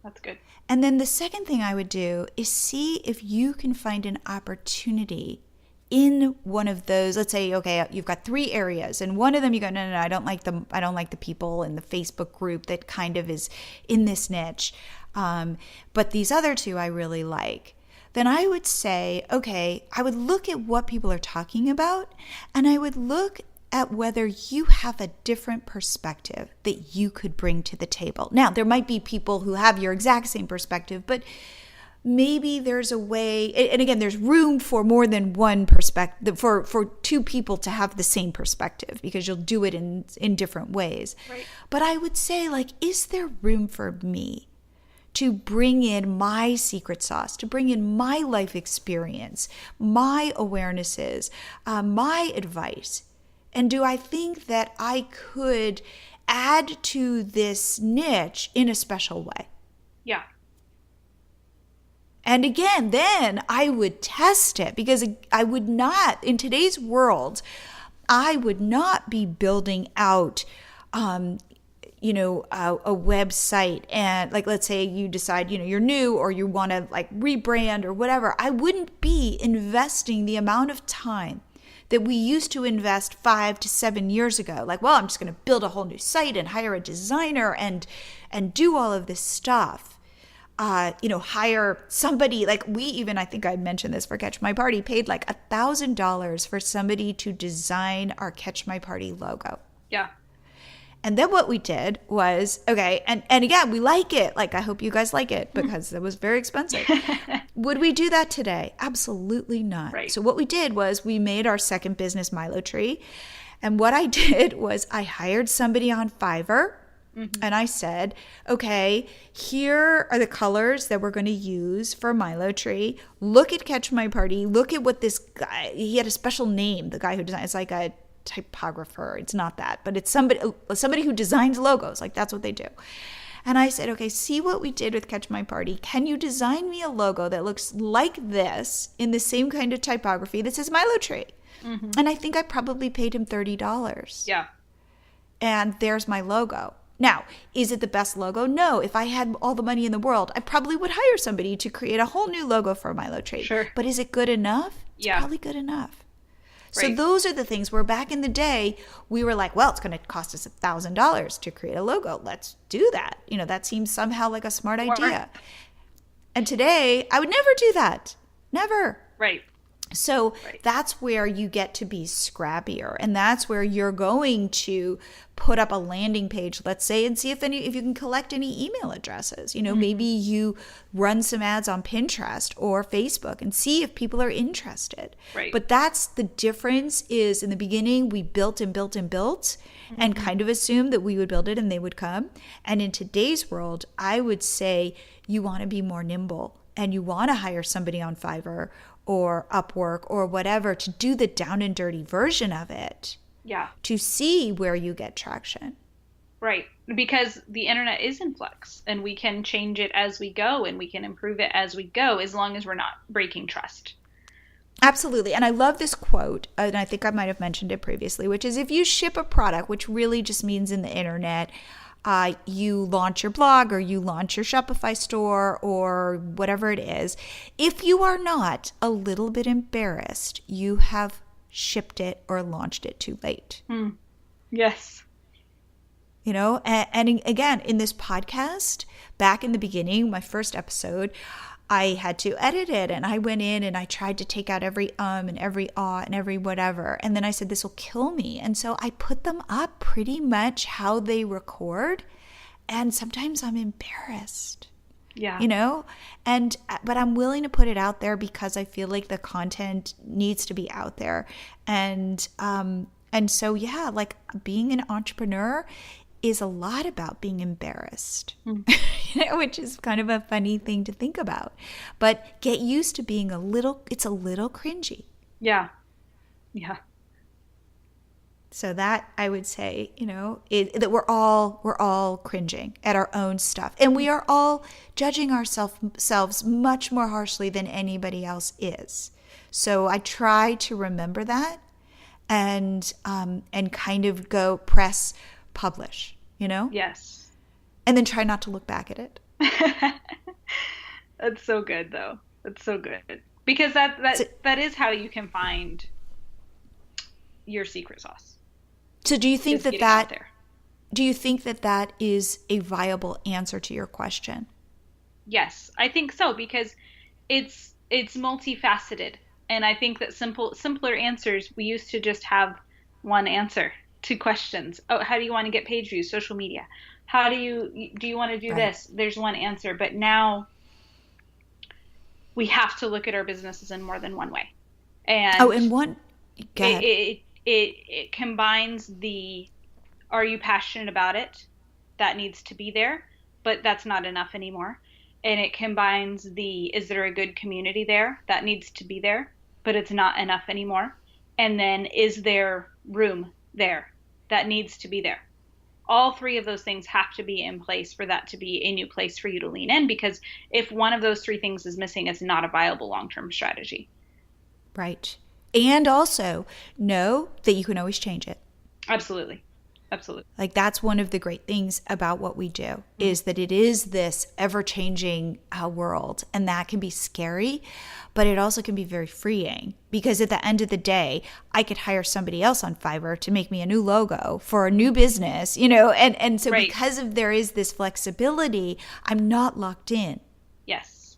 That's good. And then the second thing I would do is see if you can find an opportunity in one of those. Let's say, okay, you've got 3 areas, and one of them you go, no, I don't like them. I don't like the people in the Facebook group that kind of is in this niche. But these other 2 I really like. Then I would say, okay, I would look at what people are talking about, and I would look at whether you have a different perspective that you could bring to the table. Now, there might be people who have your exact same perspective, but maybe there's a way, and again, there's room for more than one perspective, for 2 people to have the same perspective, because you'll do it in different ways. Right. But I would say, like, is there room for me to bring in my secret sauce, to bring in my life experience, my awarenesses, my advice? And do I think that I could add to this niche in a special way? Yeah. And again, then I would test it, because I would not, in today's world, I would not be building out, a website, and like, let's say you decide, you're new, or you want to like rebrand or whatever. I wouldn't be investing the amount of time that we used to invest 5 to 7 years ago. Like, well, I'm just going to build a whole new site and hire a designer and do all of this stuff. Hire somebody, like I think I mentioned this for Catch My Party, paid like $1,000 for somebody to design our Catch My Party logo. Yeah. And then what we did was, okay, and again, we like it. Like, I hope you guys like it because it was very expensive. Would we do that today? Absolutely not. Right. So what we did was we made our second business, MiloTree. And what I did was I hired somebody on Fiverr. And I said, okay, here are the colors that we're going to use for MiloTree. Look at Catch My Party. Look at what this guy, he had a special name, the guy who designed, it's like a typographer. It's not that, but it's somebody who designs logos. Like, that's what they do. And I said, okay, see what we did with Catch My Party. Can you design me a logo that looks like this in the same kind of typography that says MiloTree? And I think I probably paid him $30. Yeah. And there's my logo. Now, is it the best logo? No. If I had all the money in the world, I probably would hire somebody to create a whole new logo for MiloTree. Sure. But is it good enough? It's Yeah. probably good enough. So Right. those are the things where back in the day, we were like, well, it's going to cost us $1,000 to create a logo. Let's do that. You know, that seems somehow like a smart idea. And today, I would never do that. Never. Right. So Right. that's where you get to be scrappier, and that's where you're going to put up a landing page, let's say, and see if you can collect any email addresses. You know, maybe you run some ads on Pinterest or Facebook and see if people are interested. Right. But that's the difference. Is in the beginning we built and built and built and kind of assumed that we would build it and they would come. And in today's world, I would say you want to be more nimble and you want to hire somebody on Fiverr or Upwork or whatever to do the down and dirty version of it Yeah. to see where you get traction. Right. Because the internet is in flux and we can change it as we go and we can improve it as we go as long as we're not breaking trust. Absolutely. And I love this quote, and I think I might have mentioned it previously, which is if you ship a product, which really just means in the internet, you launch your blog or you launch your Shopify store or whatever it is, if you are not a little bit embarrassed, you have shipped it or launched it too late. Yes. You know, and again, in this podcast, back in the beginning, my first episode, I had to edit it and I went in and I tried to take out every and every and every whatever. And then I said, this will kill me. And so I put them up pretty much how they record. And sometimes I'm embarrassed. Yeah. You know, but I'm willing to put it out there because I feel like the content needs to be out there. And so, yeah, like being an entrepreneur is a lot about being embarrassed, you know, which is kind of a funny thing to think about. But get used to being it's a little cringy. Yeah. Yeah. So that I would say, you know, that we're all cringing at our own stuff, and we are all judging ourselves much more harshly than anybody else is. So I try to remember that, and kind of go press publish, you know? Yes. And then try not to look back at it. That's so good, though. That's so good. Because that is how you can find your secret sauce. So do you think Just getting out there. do you think that is a viable answer to your question? Yes, I think so, because it's multifaceted. And I think that simpler answers, we used to just have one answer to questions. Oh, how do you want to get page views? Social media. How do you want to do this? There's one answer. But now we have to look at our businesses in more than one way. And in one, it combines the, are you passionate about it? That needs to be there, but that's not enough anymore. And it combines the, is there a good community there? That needs to be there, but it's not enough anymore. And then, is there room there? That needs to be there. All three of those things have to be in place for that to be a new place for you to lean in, because if one of those three things is missing, it's not a viable long-term strategy. Right. And also know that you can always change it. Absolutely. Absolutely. Like, that's one of the great things about what we do, is that it is this ever-changing world, and that can be scary, but it also can be very freeing, because at the end of the day, I could hire somebody else on Fiverr to make me a new logo for a new business, you know, and so Right. because there is this flexibility, I'm not locked in. Yes.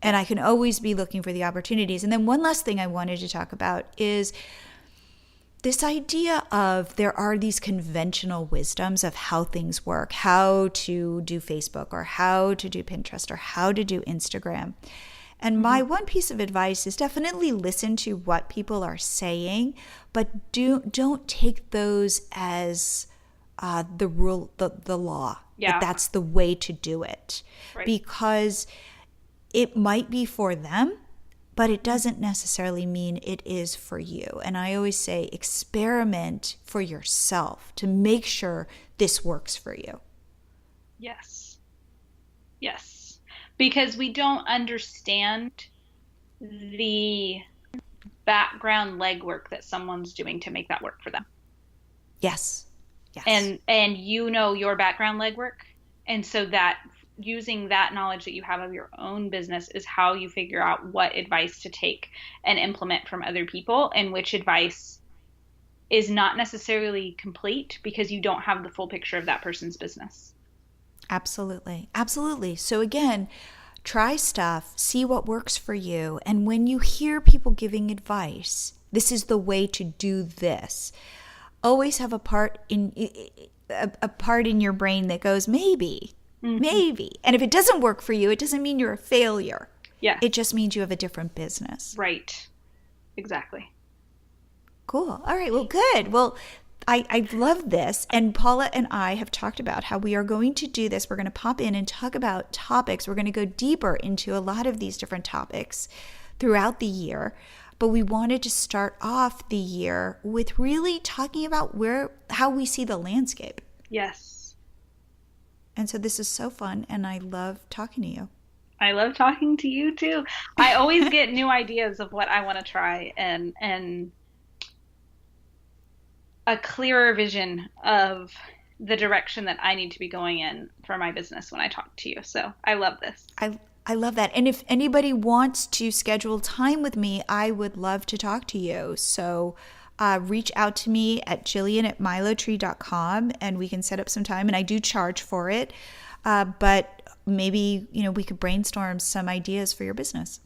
And I can always be looking for the opportunities. And then one last thing I wanted to talk about is this idea of there are these conventional wisdoms of how things work, how to do Facebook or how to do Pinterest or how to do Instagram. And my one piece of advice is definitely listen to what people are saying, but don't take those as the rule, the law. Yeah. That's the way to do it. Right. Because it might be for them, but it doesn't necessarily mean it is for you. And I always say experiment for yourself to make sure this works for you. Yes. Yes. Because we don't understand the background legwork that someone's doing to make that work for them. Yes. Yes. And you know your background legwork. And so that using that knowledge that you have of your own business is how you figure out what advice to take and implement from other people, and which advice is not necessarily complete because you don't have the full picture of that person's business. Absolutely. Absolutely. So again, try stuff, see what works for you. And when you hear people giving advice, this is the way to do this. Always have a part in your brain that goes, maybe. And if it doesn't work for you, it doesn't mean you're a failure. Yeah. It just means you have a different business. Right. Exactly. Cool. All right. Well, good. Well, I love this. And Paula and I have talked about how we are going to do this. We're going to pop in and talk about topics. We're going to go deeper into a lot of these different topics throughout the year. But we wanted to start off the year with really talking about how we see the landscape. Yes. And so this is so fun, and I love talking to you. I love talking to you too. I always get new ideas of what I want to try and a clearer vision of the direction that I need to be going in for my business when I talk to you. So I love this. I love that. And if anybody wants to schedule time with me, I would love to talk to you. So reach out to me at Jillian@MiloTree.com and we can set up some time. And I do charge for it. But maybe, we could brainstorm some ideas for your business.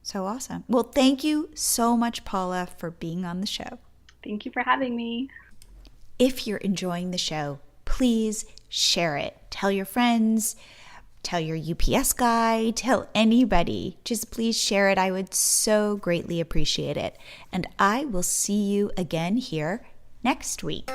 So awesome. Well, thank you so much, Paula, for being on the show. Thank you for having me. If you're enjoying the show, please share it. Tell your friends, tell your UPS guy, tell anybody. Just please share it. I would so greatly appreciate it. And I will see you again here next week.